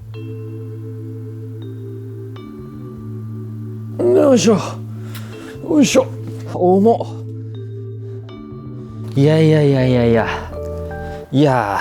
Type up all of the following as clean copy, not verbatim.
よいしょよいしょ。重っ。いや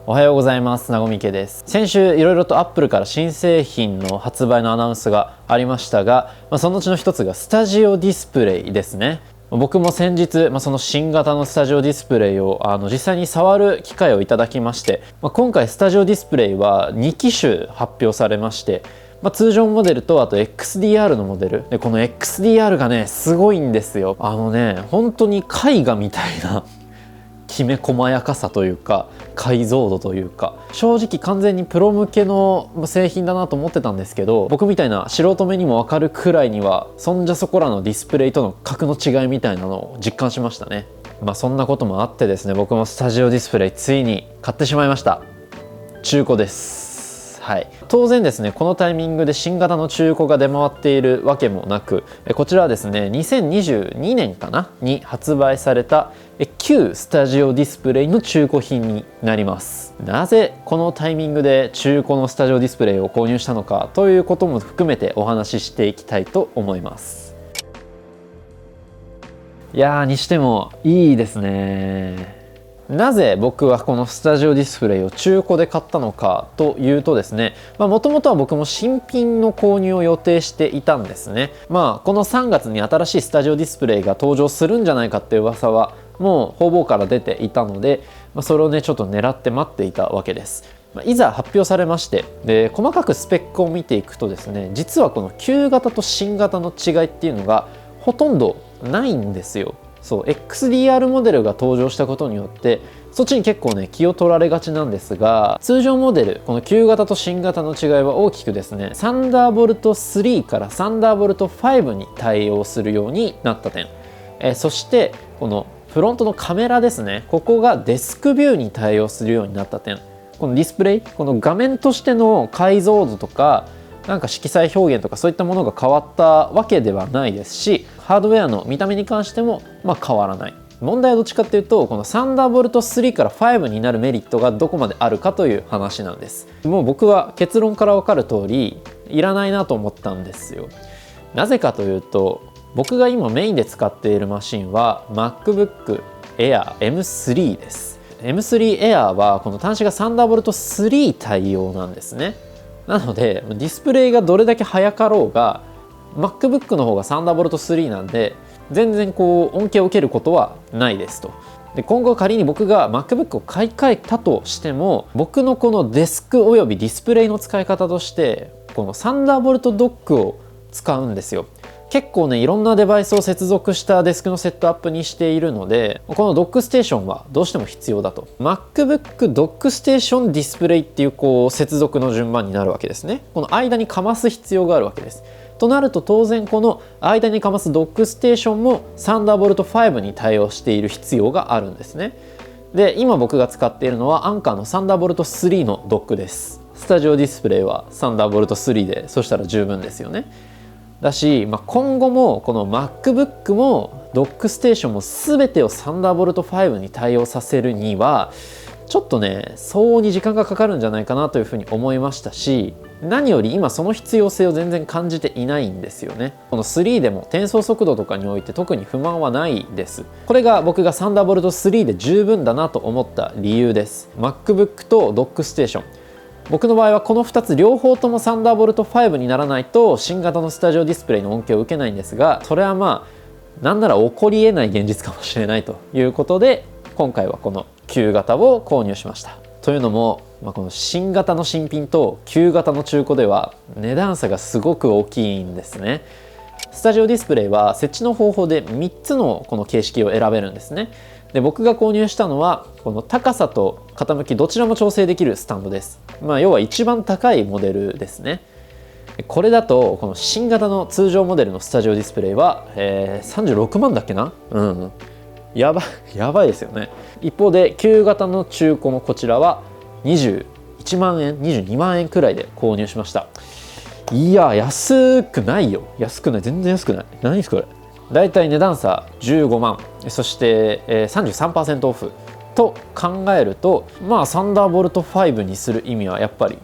おはようございます。なごみけです。先週いろいろとアップルから新製品の発売のアナウンスがありましたが、そのうちの一つがスタジオディスプレイですね。僕も先日、その新型のスタジオディスプレイを実際に触る機会をいただきまして、今回スタジオディスプレイは2機種発表されまして、通常モデルとあと XDR のモデルで、この XDR がねすごいんですよ。本当に絵画みたいなきめ細やかさというか解像度というか、正直完全にプロ向けの製品だなと思ってたんですけど、僕みたいな素人目にも分かるくらいにはそんじゃそこらのディスプレイとの格の違いみたいなのを実感しましたね。そんなこともあってですね、僕もスタジオディスプレイついに買ってしまいました。中古です。当然ですね、このタイミングで新型の中古が出回っているわけもなく、こちらはですね2022年かなに発売された旧スタジオディスプレイの中古品になります。なぜこのタイミングで中古のスタジオディスプレイを購入したのかということも含めてお話ししていきたいと思います。にしてもいいですね。なぜ僕はこのスタジオディスプレイを中古で買ったのかというとですね、もともとは僕も新品の購入を予定していたんですね。この3月に新しいスタジオディスプレイが登場するんじゃないかっていう噂はもう方々から出ていたので、それをねちょっと狙って待っていたわけです。いざ発表されまして、で細かくスペックを見ていくとですね、実はこの旧型と新型の違いっていうのがほとんどないんですよ。XDR モデルが登場したことによってそっちに結構ね気を取られがちなんですが、通常モデルこの旧型と新型の違いは大きくですね、サンダーボルト3からサンダーボルト5に対応するようになった点、そしてこのフロントのカメラですね、ここがデスクビューに対応するようになった点、このディスプレイ、この画面としての解像度とか色彩表現とかそういったものが変わったわけではないですし、ハードウェアの見た目に関しても変わらない。問題はどっちかっていうと、このサンダーボルト3から5になるメリットがどこまであるかという話なんです。もう僕は結論から分かる通りいらないなと思ったんですよ。なぜかというと、僕が今メインで使っているマシンは MacBook Air M3 です。M3 Air はこの端子がサンダーボルト3対応なんですね。なのでディスプレイがどれだけ速かろうが MacBook の方がサンダーボルト3なんで全然恩恵を受けることはないですと。で今後仮に僕が MacBook を買い替えたとしても、僕のこのデスクおよびディスプレイの使い方としてこのサンダーボルトドックを使うんですよ。結構ねいろんなデバイスを接続したデスクのセットアップにしているので、このドックステーションはどうしても必要だと。 MacBook ドックステーションディスプレイっていう接続の順番になるわけですね。この間にかます必要があるわけです。となると当然この間にかますドックステーションもサンダーボルト5に対応している必要があるんですね。で今僕が使っているのはアンカーのサンダーボルト3のドックです。スタジオディスプレイはサンダーボルト3でそしたら十分ですよね。だし、今後もこの MacBook もドックステーションも全てをサンダーボルト5に対応させるにはちょっとね相応に時間がかかるんじゃないかなというふうに思いましたし、何より今その必要性を全然感じていないんですよね。この3でも転送速度とかにおいて特に不満はないです。これが僕がサンダーボルト3で十分だなと思った理由です。 MacBook とドックステーション、僕の場合はこの2つ両方ともサンダーボルト5にならないと新型のスタジオディスプレイの恩恵を受けないんですが、それはなんなら起こりえない現実かもしれないということで今回はこの旧型を購入しました。というのも、この新型の新品と旧型の中古では値段差がすごく大きいんですね。スタジオディスプレイは設置の方法で3つのこの形式を選べるんですね。で僕が購入したのはこの高さと傾きどちらも調整できるスタンドです。要は一番高いモデルですね。これだとこの新型の通常モデルのスタジオディスプレイは、36万だっけな、やばいですよね。一方で旧型の中古のこちらは21万円22万円くらいで購入しました。いや安くないよ。安くない、全然安くない。何ですこれ。だいたい値段差15万、そして、33% オフと考えると、サンダーボルト5にする意味はやっぱり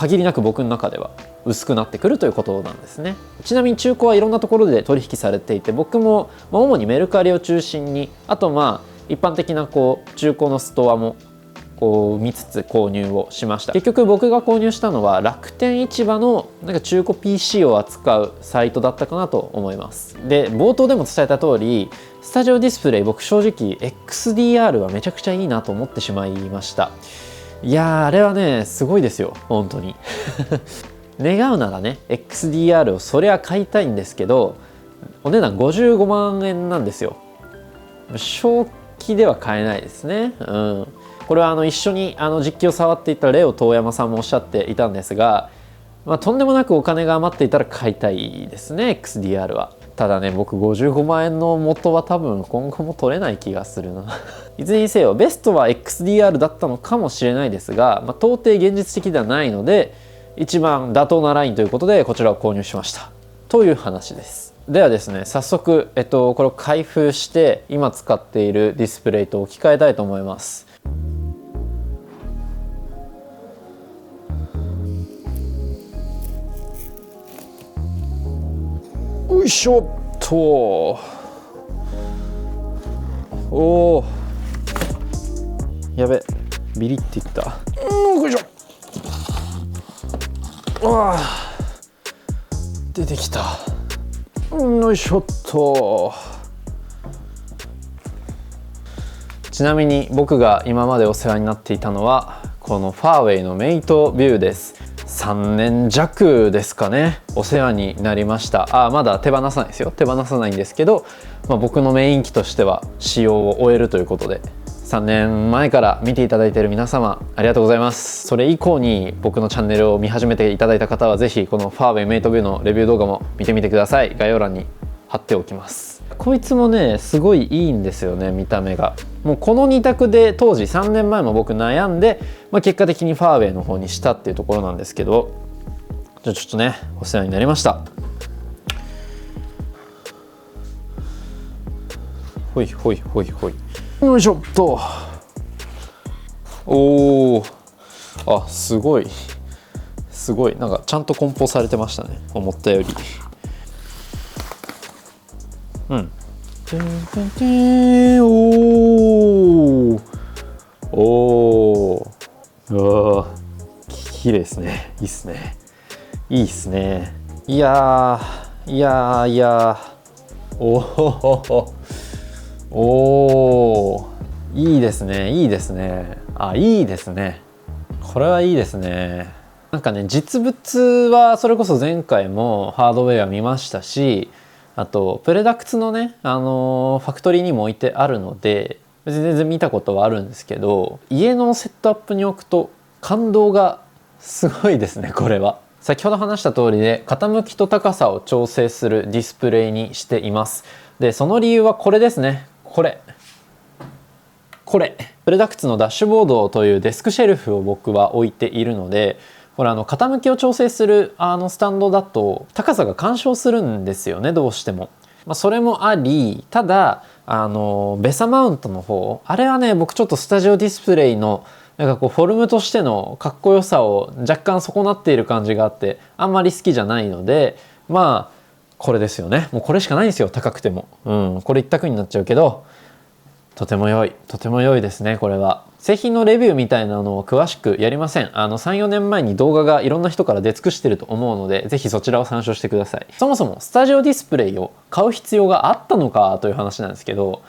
限りなく僕の中では薄くなってくるということなんですね。ちなみに中古はいろんなところで取引されていて、僕も主にメルカリを中心に、あと一般的な中古のストアも見つつ購入をしました。結局僕が購入したのは楽天市場の中古 PC を扱うサイトだったかなと思います。で、冒頭でも伝えた通り、スタジオディスプレイ、僕正直 XDR はめちゃくちゃいいなと思ってしまいました。いやー、あれはねすごいですよ本当に願うならね XDR をそりゃ買いたいんですけど、お値段55万円なんですよ。正気では買えないですね。これは一緒に実機を触っていたレオ遠山さんもおっしゃっていたんですが、とんでもなくお金が余っていたら買いたいですね XDR は。ただね、僕55万円の元は多分今後も取れない気がするないずれにせよベストは XDR だったのかもしれないですが、到底現実的ではないので一番妥当なラインということでこちらを購入しましたという話です。ではですね、早速、これを開封して今使っているディスプレイと置き換えたいと思います。よいしょっと。おー、やべ、ビリっていった。よいしょ。わあ、出てきた。よいしょっと。ちなみに僕が今までお世話になっていたのはこのファーウェイのメイトビューです。3年弱ですかね、お世話になりました。まだ手放さないですよ、手放さないんですけど、僕のメイン機としては使用を終えるということで、3年前から見ていただいている皆様ありがとうございます。それ以降に僕のチャンネルを見始めていただいた方はぜひこのファーウェイメイトビューのレビュー動画も見てみてください。概要欄に貼っておきます。こいつもねすごいいいんですよね、見た目が。もうこの2択で当時3年前も僕悩んで、結果的にファーウェイの方にしたっていうところなんですけど、じゃあちょっとねお世話になりました。ほいほいほいほい、よいしょっと。おお、すごいすごい、なんかちゃんと梱包されてましたね、思ったより。綺麗ですね。いいっすね。いいっすね。いやいいですね。いいですね。いいですね。これはいいですね。なんかね、実物はそれこそ前回もハードウェア見ましたし、あとプレダクツのね、ファクトリーにも置いてあるので全然見たことはあるんですけど、家のセットアップに置くと感動がすごいですね。これは先ほど話した通りで傾きと高さを調整するディスプレイにしています。でその理由はこれですね。これプレダクツのダッシュボードというデスクシェルフを僕は置いているので、これ傾きを調整するスタンドだと高さが干渉するんですよね、どうしても。それもあり、ただベサマウントの方、あれはね僕ちょっとスタジオディスプレイのフォルムとしてのかっこよさを若干損なっている感じがあってあんまり好きじゃないので、これですよね。もうこれしかないんですよ、高くても。これ一択になっちゃうけど、とても良いですね。これは製品のレビューみたいなのを詳しくやりません。3、4年前に動画がいろんな人から出尽くしてると思うので、ぜひそちらを参照してください。そもそもスタジオディスプレイを買う必要があったのかという話なんですけど、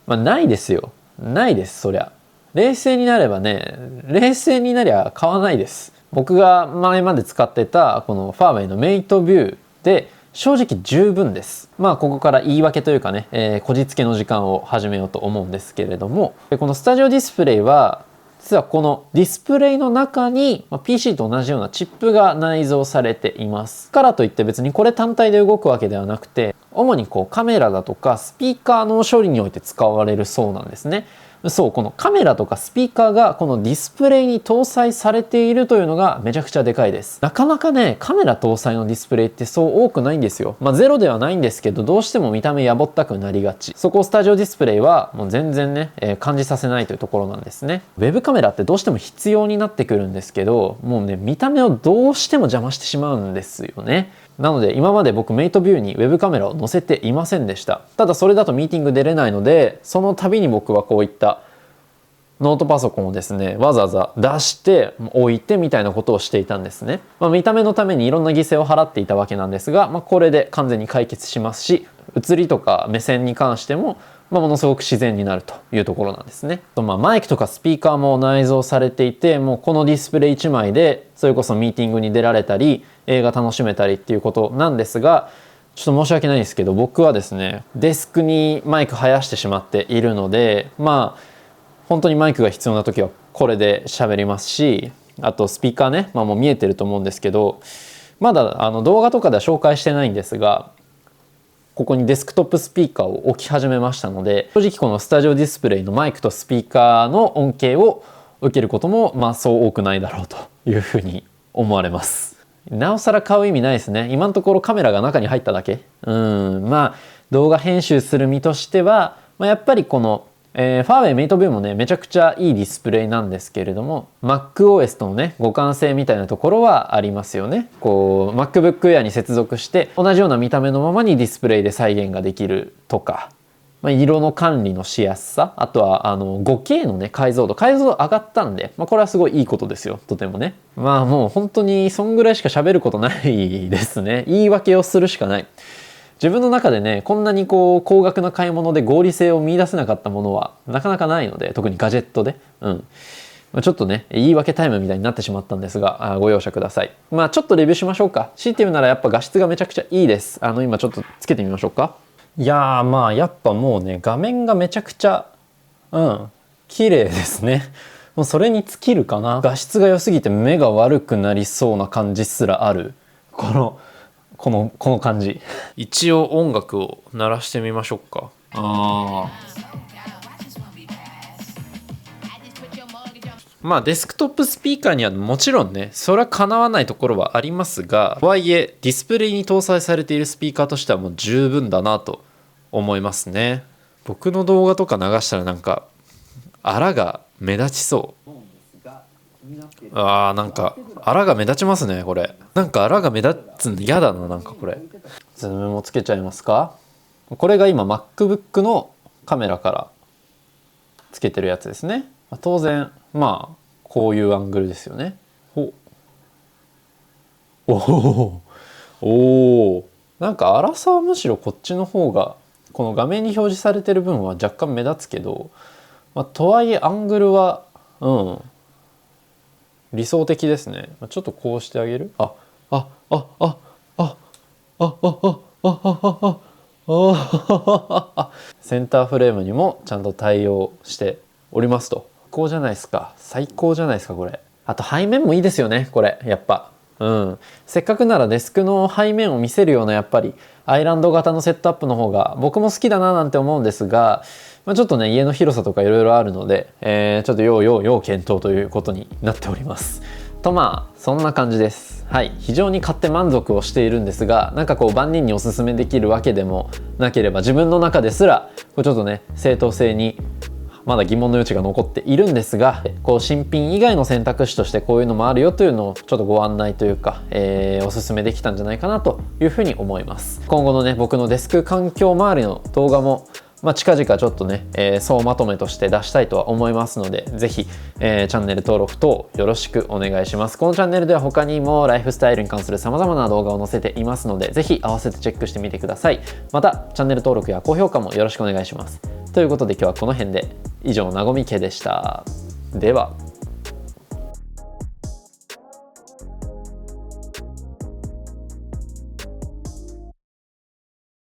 ないですよ。ないです。そりゃ冷静になればね、冷静になりゃ買わないです。僕が前まで使ってたこのファーウェイのメイトビューで正直十分です。ここから言い訳というかね、こじつけの時間を始めようと思うんですけれども、このスタジオディスプレイは実はこのディスプレイの中に PC と同じようなチップが内蔵されています。からといって別にこれ単体で動くわけではなくて、主にカメラだとかスピーカーの処理において使われるそうなんですね。そう、このカメラとかスピーカーがこのディスプレイに搭載されているというのがめちゃくちゃでかいです。なかなかね、カメラ搭載のディスプレイってそう多くないんですよ。ゼロではないんですけど、どうしても見た目やぼったくなりがち。そこをスタジオディスプレイはもう全然ね、感じさせないというところなんですね。ウェブカメラってどうしても必要になってくるんですけど、もうね、見た目をどうしても邪魔してしまうんですよね。なので今まで僕メイトビューにウェブカメラを載せていませんでした。ただそれだとミーティング出れないので、その度に僕はこういったノートパソコンをですね、わざわざ出して置いてみたいなことをしていたんですね。見た目のためにいろんな犠牲を払っていたわけなんですが、これで完全に解決しますし、写りとか目線に関してもものすごく自然になるというところなんですね。マイクとかスピーカーも内蔵されていて、もうこのディスプレイ1枚でそれこそミーティングに出られたり映画楽しめたりっていうことなんですが、ちょっと申し訳ないんですけど、僕はですねデスクにマイク生やしてしまっているので、本当にマイクが必要な時はこれで喋りますし、あとスピーカーね、もう見えてると思うんですけど、まだ動画とかでは紹介してないんですが、ここにデスクトップスピーカーを置き始めましたので、正直このスタジオディスプレイのマイクとスピーカーの恩恵を受けることもそう多くないだろうというふうに思われます。なおさら買う意味ないですね。今のところカメラが中に入っただけ。動画編集する身としては、やっぱりこのファーウェイメイトビューもねめちゃくちゃいいディスプレイなんですけれども、 MacOS とのね互換性みたいなところはありますよね。こう MacBook Air に接続して同じような見た目のままにディスプレイで再現ができるとか、色の管理のしやすさ、あとは5K のね解像度上がったんで、これはすごいいいことですよ、とてもね。もう本当にそんぐらいしか喋ることないですね。言い訳をするしかない。自分の中でねこんなに高額な買い物で合理性を見出せなかったものはなかなかないので、特にガジェットでちょっとね言い訳タイムみたいになってしまったんですが、ご容赦ください。ちょっとレビューしましょうか。強いて言うならやっぱ画質がめちゃくちゃいいです。今ちょっとつけてみましょうか。いやーやっぱもうね画面がめちゃくちゃ綺麗ですね。もうそれに尽きるかな。画質が良すぎて目が悪くなりそうな感じすらあるこの感じ。一応音楽を鳴らしてみましょうか。デスクトップスピーカーにはもちろんねそれはかなわないところはありますが、とはいえディスプレイに搭載されているスピーカーとしてはもう十分だなと思いますね。僕の動画とか流したらなんかあらが目立ちそう。なんかあらが目立ちますね。これなんかあらが目立つの嫌だな。なんかこれズームもつけちゃいますか。これが今 MacBook のカメラからつけてるやつですね。当然こういうアングルですよね。なんか粗さはむしろこっちの方がこの画面に表示されてる分は若干目立つけど、とはいえアングルは理想的ですね。ちょっとこうしてあげる。センターフレームにもちゃんと対応しておりますと。最高じゃないですか。最高じゃないですかこれ。あと背面もいいですよねこれやっぱ。せっかくならデスクの背面を見せるようなやっぱりアイランド型のセットアップの方が僕も好きだななんて思うんですが、ちょっとね家の広さとかいろいろあるので、ちょっと要検討ということになっております。とそんな感じです。非常に買って満足をしているんですが、なんか万人におすすめできるわけでもなければ、自分の中ですらちょっとね正当性にまだ疑問の余地が残っているんですが、新品以外の選択肢としてこういうのもあるよというのをちょっとご案内というか、おすすめできたんじゃないかなというふうに思います。今後のね僕のデスク環境周りの動画も近々ちょっとね、総まとめとして出したいとは思いますので、ぜひ、チャンネル登録等よろしくお願いします。このチャンネルでは他にもライフスタイルに関する様々な動画を載せていますので、ぜひ合わせてチェックしてみてください。またチャンネル登録や高評価もよろしくお願いします。ということで今日はこの辺で。以上、なごみけでした。では。